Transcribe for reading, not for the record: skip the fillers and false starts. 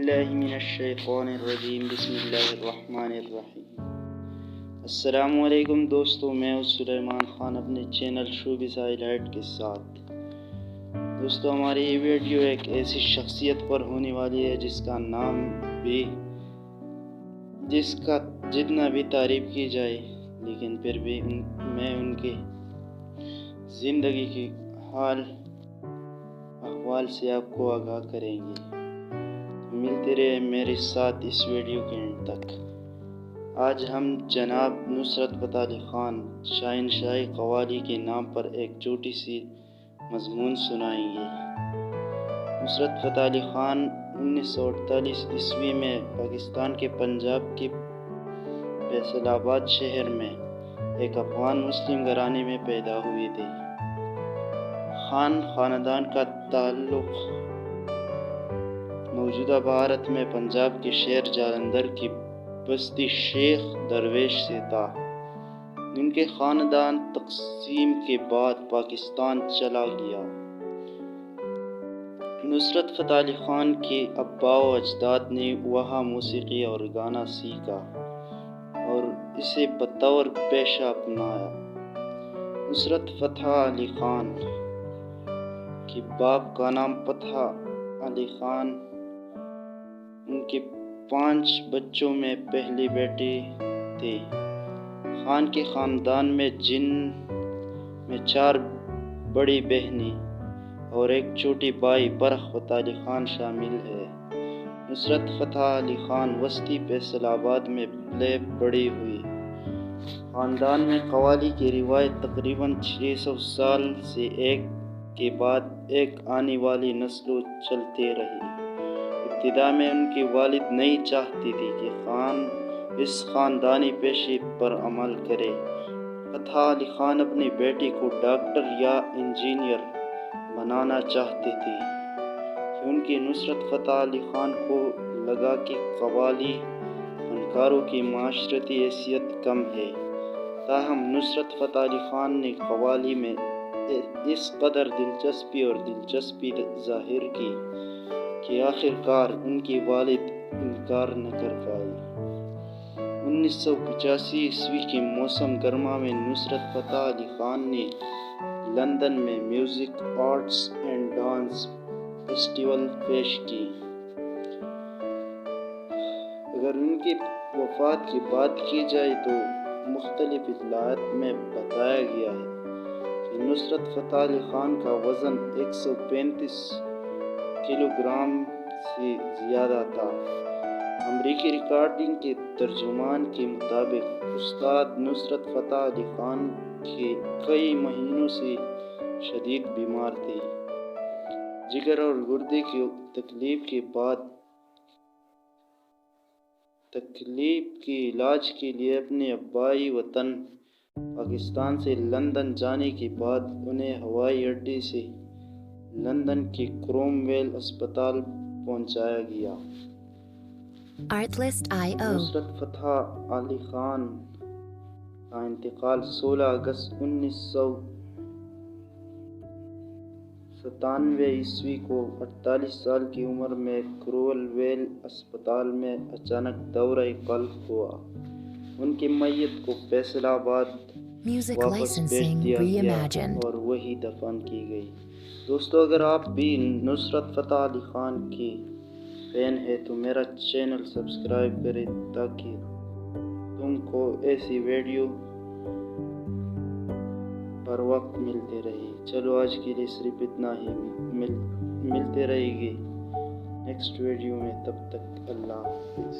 باللہ من الشیطان الرجیم بسم اللہ الرحمن الرحیم۔ السلام علیکم دوستو، میں ہوں سلیمان خان اپنے چینل شوبز ہائی لائٹ کے ساتھ۔ دوستو، ہماری یہ ویڈیو ایک ایسی شخصیت پر ہونے والی ہے جس کا جتنا بھی تعریف کی جائے لیکن پھر بھی میں ان کے زندگی کی حال احوال سے آپ کو آگاہ کریں گے۔ ملتے رہے میرے ساتھ اس ویڈیو کے اینڈ تک۔ آج ہم جناب نصرت فتح علی خان شہنشاہ قوالی کے نام پر ایک چھوٹی سی مضمون سنائیں گے۔ نصرت فتح علی خان 1948 عیسوی میں پاکستان کے پنجاب کے فیصل آباد شہر میں ایک افغان مسلم گھرانے میں پیدا ہوئے تھے۔ خان خاندان کا تعلق موجودہ بھارت میں پنجاب کے شہر جالندھر کی بستی شیخ درویش سے تھا۔ ان کے خاندان تقسیم کے بعد پاکستان چلا گیا۔ نصرت فتح علی خان کے آباء و اجداد نے وہاں موسیقی اور گانا سیکھا اور اسے بطور پیشہ اپنایا۔ نصرت فتح علی خان کے باپ کا نام فتح علی خان ان کے 5 بچوں میں پہلے بیٹے تھے۔ خان کے خاندان میں جن میں 4 بڑی بہنیں اور ایک چھوٹی بھائی برخ فتح علی خان شامل ہے۔ نصرت فتح علی خان وسطی فیصل آباد میں پلے بڑھی ہوئی۔ خاندان میں قوالی کی روایت تقریباً 600 سال سے ایک کے بعد ایک آنے والی نسلوں چلتے رہی۔ ابتدا میں ان کی والد نہیں چاہتی تھی کہ خان اس خاندانی پیشے پر عمل کرے۔ فتح علی خان اپنی بیٹی کو ڈاکٹر یا انجینئر بنانا چاہتے تھے کیونکہ نصرت فتح علی خان کو لگا کہ قوالی فنکاروں کی معاشرتی حیثیت کم ہے۔ تاہم نصرت فتح علی خان نے قوالی میں اس قدر دلچسپی ظاہر کی کہ آخر کار ان کی والد انکار نہ کر پائی۔ 1985 عیسوی کے موسم گرما میں نصرت فتح علی خان نے لندن میں music arts and dance festival پیش کی۔ اگر ان کی وفات کی بات کی جائے تو مختلف اطلاعات میں بتایا گیا ہے کہ نصرت فتح علی خان کا وزن 135 کلو گرام سے زیادہ تھا۔ امریکی ریکارڈنگ کے ترجمان کے مطابق استاد نصرت فتح علی خان کئی مہینوں سے شدید بیمار تھے۔ جگر اور گردے کی تکلیف کے علاج کے لیے اپنے آبائی وطن پاکستان سے لندن جانے کے بعد انہیں ہوائی اڈے سے لندن کے کروم ویل اسپتال پہنچایا گیا۔ نصرت فتح علی خان کا انتقال 16 اگست 1997 عیسوی کو 48 سال کی عمر میں کروم ویل اسپتال میں اچانک دورہ قلب ہوا۔ ان کی میت کو فیصل آباد واپس بھیج دیا گیا اور وہی دفن کی گئی۔ دوستو، اگر آپ بھی نصرت فتح علی خان کی فین ہے تو میرا چینل سبسکرائب کریں تاکہ تم کو ایسی ویڈیو پر وقت ملتے رہے۔ چلو آج کے لیے صرف اتنا ہی، ملتے رہے گی نیکسٹ ویڈیو میں، تب تک اللہ حافظ۔